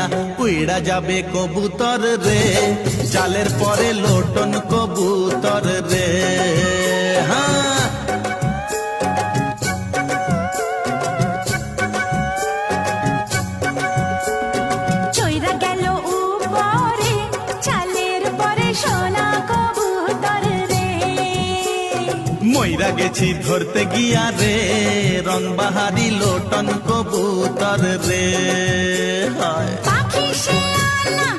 গিয়া উইড়া যাবে কবুতর রে, জালের পরে লোটন কবুতর রে। হ্যাঁ চইরা গেল উপরে চালের পরে সোনা কবুতর রে। মইরা গেছি ধরতে গিয়া রে, রংবাহারি লোটন কবুতর রে। হয় পাখি সে আল্লাহ